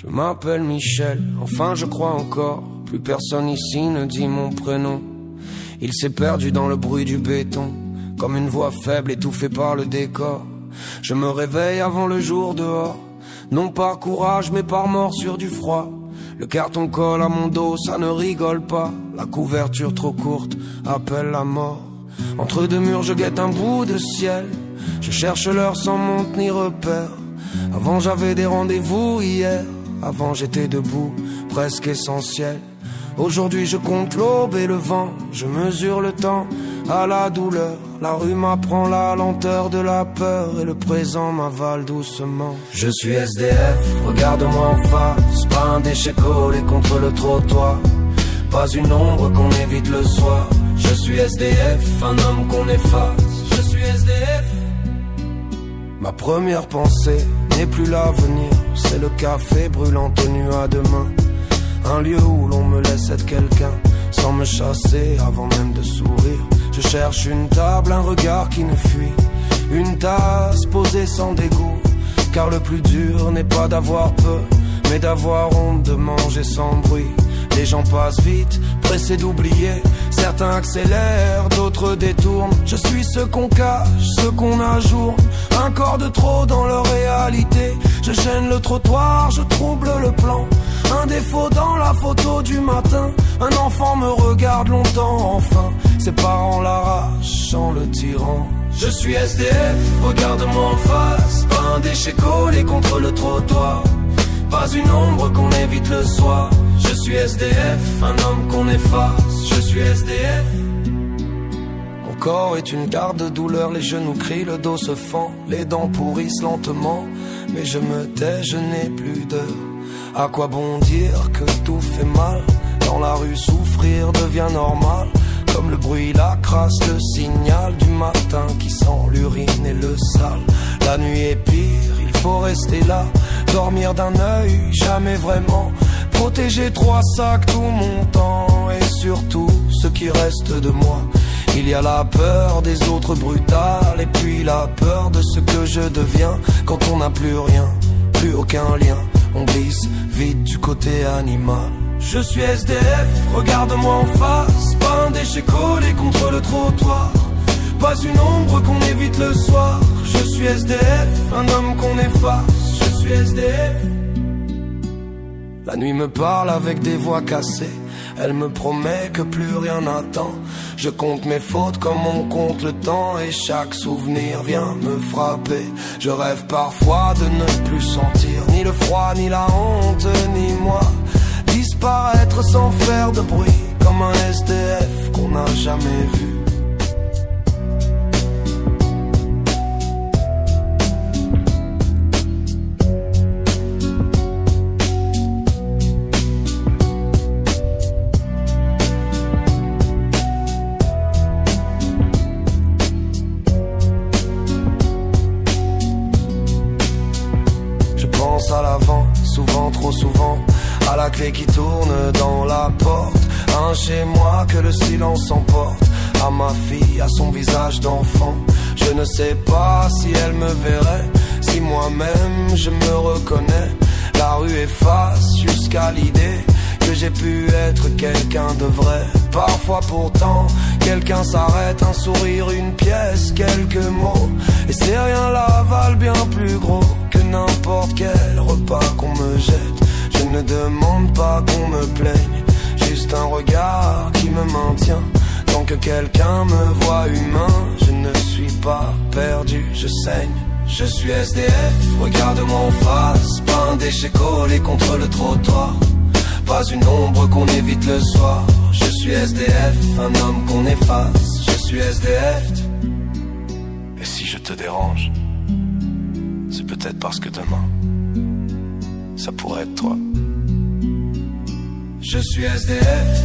Je m'appelle Michel, enfin je crois encore. Plus personne ici ne dit mon prénom. Il s'est perdu dans le bruit du béton, comme une voix faible étouffée par le décor. Je me réveille avant le jour dehors, non par courage mais par morsure du froid. Le carton colle à mon dos, ça ne rigole pas. La couverture trop courte appelle la mort. Entre deux murs je guette un bout de ciel. Je cherche l'heure sans montre ni repère. Avant j'avais des rendez-vous hier. Avant j'étais debout, presque essentiel. Aujourd'hui je compte l'aube et le vent. Je mesure le temps à la douleur. La rue m'apprend la lenteur de la peur. Et le présent m'avale doucement. Je suis SDF, regarde-moi en face. Pas un déchet collé contre le trottoir. Pas une ombre qu'on évite le soir. Je suis SDF, un homme qu'on efface. Je suis SDF. Ma première pensée n'est plus l'avenir. C'est le café brûlant tenu à deux mains. Un lieu où l'on me laisse être quelqu'un, sans me chasser avant même de sourire. Je cherche une table, un regard qui ne fuit. Une tasse posée sans dégoût. Car le plus dur n'est pas d'avoir peur, mais d'avoir honte de manger sans bruit. Les gens passent vite, pressés d'oublier. Certains accélèrent, d'autres détournent. Je suis ce qu'on cache, ce qu'on ajourne. Un corps de trop dans leur réalité. Je gêne le trottoir, je trouble le plan. Un défaut dans la photo du matin. Un enfant me regarde longtemps, enfin. Ses parents l'arrachent en le tirant. Je suis SDF, regarde-moi en face. Pas un déchet collé contre le trottoir. Pas une ombre qu'on évite le soir. Je suis SDF, un homme qu'on efface. Je suis SDF. Mon corps est une garde de douleur. Les genoux crient, le dos se fend. Les dents pourrissent lentement. Mais je me tais, je n'ai plus d'heure. À quoi bon dire que tout fait mal? Dans la rue souffrir devient normal. Comme le bruit, la crasse, le signal du matin qui sent l'urine et le sale. La nuit est pire, il faut rester là. Dormir d'un œil, jamais vraiment. Protéger 3 sacs, tout mon temps. Et surtout, ce qui reste de moi. Il y a la peur des autres brutales. Et puis la peur de ce que je deviens. Quand on n'a plus rien, plus aucun lien. On glisse vite du côté animal. Je suis SDF, regarde-moi en face. Pas un déchet collé contre le trottoir. Pas une ombre qu'on évite le soir. Je suis SDF, un homme qu'on efface. Je suis SDF. La nuit me parle avec des voix cassées. Elle me promet que plus rien n'attend. Je compte mes fautes comme on compte le temps. Et chaque souvenir vient me frapper. Je rêve parfois de ne plus sentir ni le froid, ni la honte, ni moi. Disparaître sans faire de bruit. Comme un SDF qu'on n'a jamais vu. À l'avant, souvent, trop souvent, à la clé qui tourne dans la porte. Un chez moi que le silence emporte. À ma fille, à son visage d'enfant. Je ne sais pas si elle me verrait, si moi-même je me reconnais. La rue efface jusqu'à l'idée que j'ai pu être quelqu'un de vrai. Parfois pourtant, quelqu'un s'arrête, un sourire, une pièce, quelques mots. Et ces rien-là valent bien plus gros que n'importe quel repas qu'on me jette. Je ne demande pas qu'on me plaigne, juste un regard qui me maintient. Tant que quelqu'un me voit humain, je ne suis pas perdu, je saigne. Je suis SDF, regarde-moi en face. Pas un déchet collé contre le trottoir. Pas une ombre qu'on évite le soir. Je suis SDF, un homme qu'on efface. Je suis SDF. Et si je te dérange, c'est peut-être parce que demain, ça pourrait être toi. Je suis SDF.